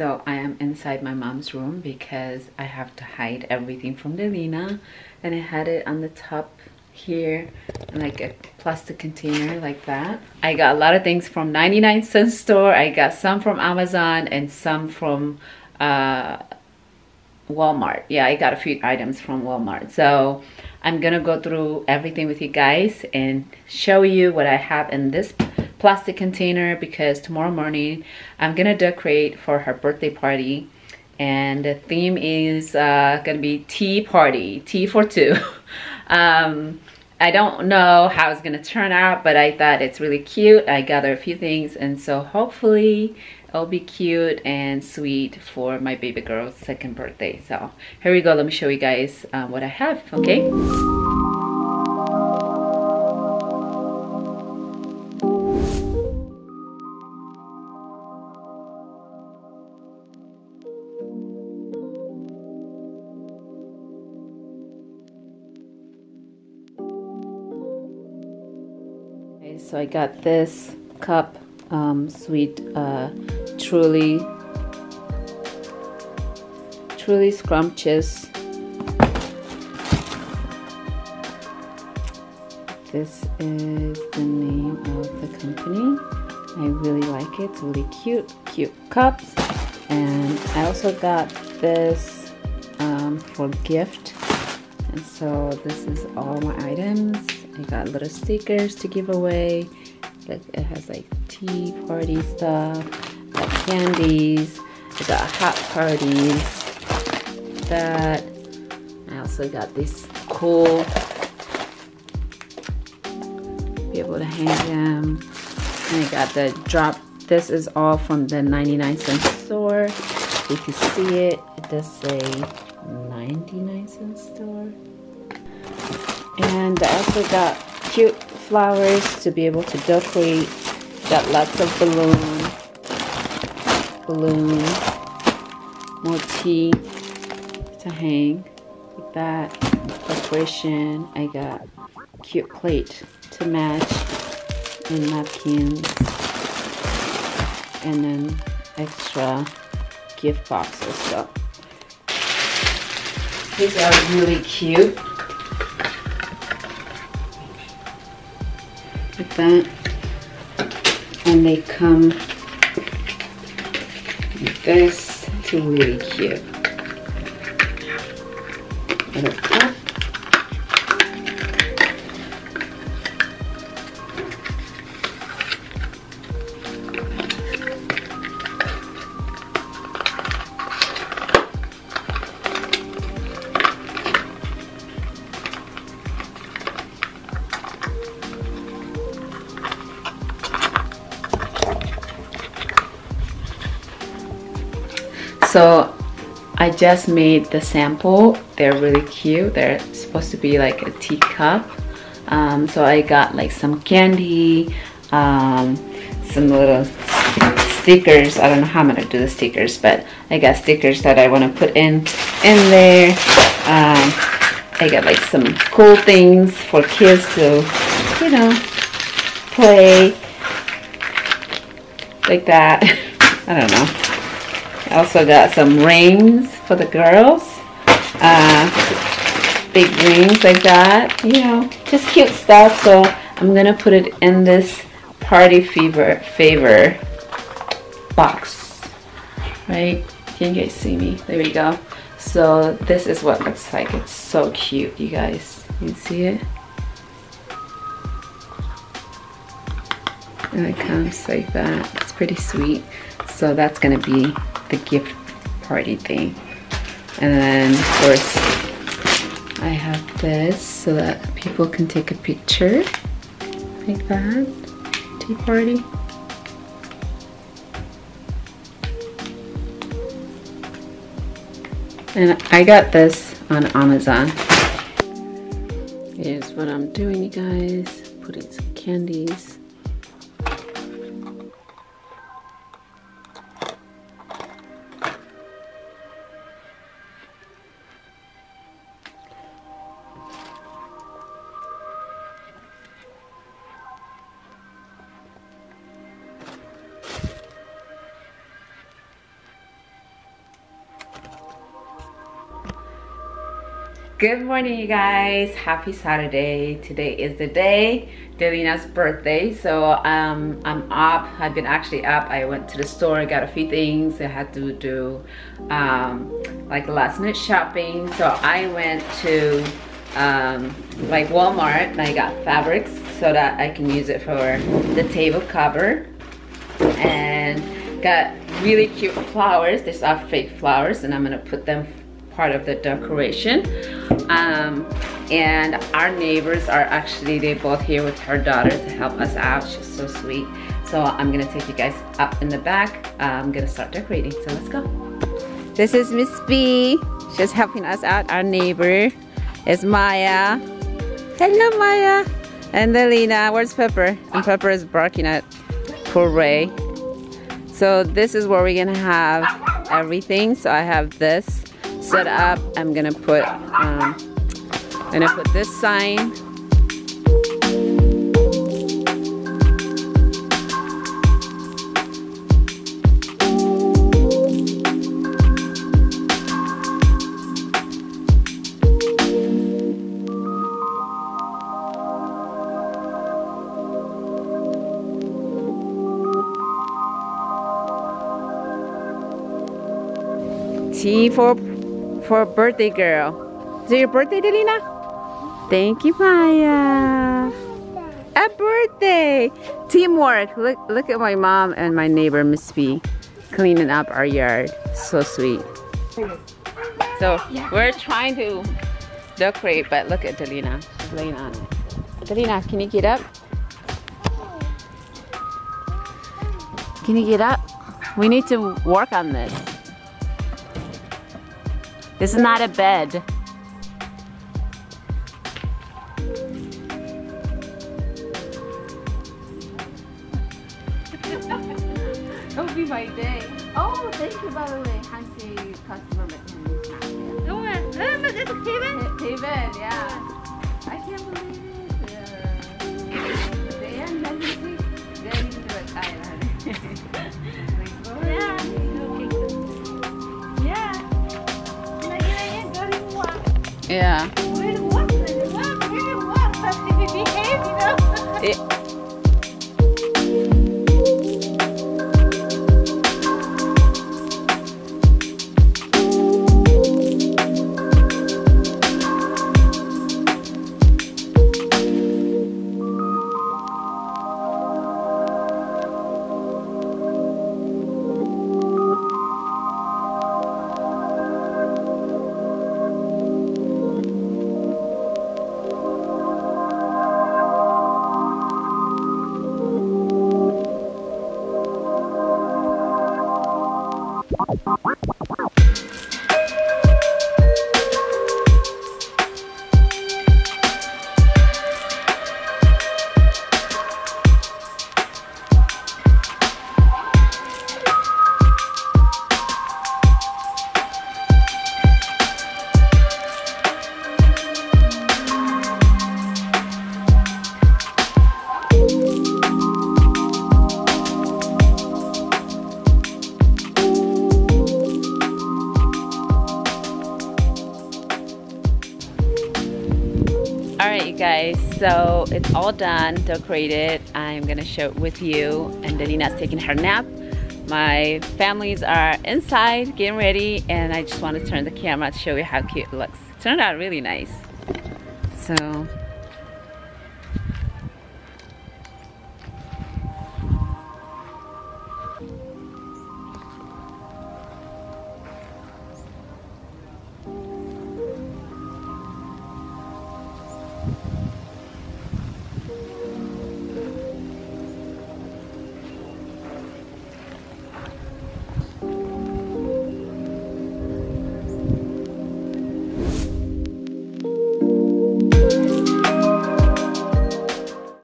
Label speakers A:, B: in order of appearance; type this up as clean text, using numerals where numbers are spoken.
A: So I am inside my mom's room because I have to hide everything from Delina, and I had it on the top here in like a plastic container like that. I got a lot of things from 99-cent store. I got some from Amazon and some from Walmart. Yeah, I got a few items from Walmart. So I'm gonna go through everything with you guys and show you what I have in this plastic container, because tomorrow morning I'm gonna decorate for her birthday party, and the theme is gonna be tea party, tea for two. I don't know how it's gonna turn out, but I thought it's really cute. I gathered a few things, and so hopefully it'll be cute and sweet for my baby girl's second birthday. So here we go. Let me show you guys what I have. Okay. So I got this cup, sweet, truly scrumptious. This is the name of the company. I really like it. It's really cute cups. And I also got this for gift. And so this is all my items. I got little stickers to give away. Like it has like tea party stuff, got candies, I got hot parties. That I also got this cool, be able to hang them. And I got the drop. This is all from the 99-cent store. You can see it. It does say 99-cent store. And I also got cute flowers to be able to decorate. Got lots of balloon, more tea to hang like that. Decoration. I got cute plate to match, and napkins, and then extra gift boxes. So these are really cute. Like that, and they come like this. It's really cute. Little cup. So I just made the sample. They're really cute. They're supposed to be like a teacup. So I got like some candy, some little stickers. I don't know how I'm gonna do the stickers, but I got stickers that I want to put in there. I got like some cool things for kids to, you know, play like that. I don't know. I also got some rings for the girls, big rings like that, you know, just cute stuff. So I'm gonna put it in this party favor box, right? Can you guys see me? There we go. So this is what it looks like. It's so cute, you guys. You can see it? And it comes like that. It's pretty sweet. So that's gonna be the gift party thing. And then of course I have this so that people can take a picture like that. Tea party. And I got this on Amazon. Here's what I'm doing, you guys. Putting some candies. Good morning, you guys. Happy Saturday. Today is the day, Delina's birthday. So I'm up. I've been actually up. I went to the store, got a few things. I had to do like last minute shopping. So I went to like Walmart and I got fabrics so that I can use it for the table cover, and got really cute flowers. These are fake flowers and I'm gonna put them part of the decoration. And our neighbors are actually, they both here with her daughter to help us out. She's so sweet. So I'm gonna take you guys up in the back. I'm gonna start decorating, so let's go. This is Miss B. She's helping us out. Our neighbor is Maya. Hello, Maya. And Delina. Where's Pepper? And Pepper is barking at poor Ray. So this is where we're gonna have everything. So I have this set up. I'm gonna put this sign. T for birthday girl. Is it your birthday, Delina? Thank you, Maya. A birthday! Teamwork. Look at my mom and my neighbor, Miss B, cleaning up our yard. So sweet. So we're trying to decorate, but look at Delina. She's laying on it. Delina, can you get up? Can you get up? We need to work on this. This is not a bed. That would be my day. Oh, thank you, by the way. Hansi customer Haven, yeah. I can't believe it. Yeah. Yeah. Alright, you guys, so it's all done, decorated. I'm gonna show it with you, and Delina's taking her nap. My families are inside getting ready, and I just want to turn the camera to show you how cute it looks. It turned out really nice. So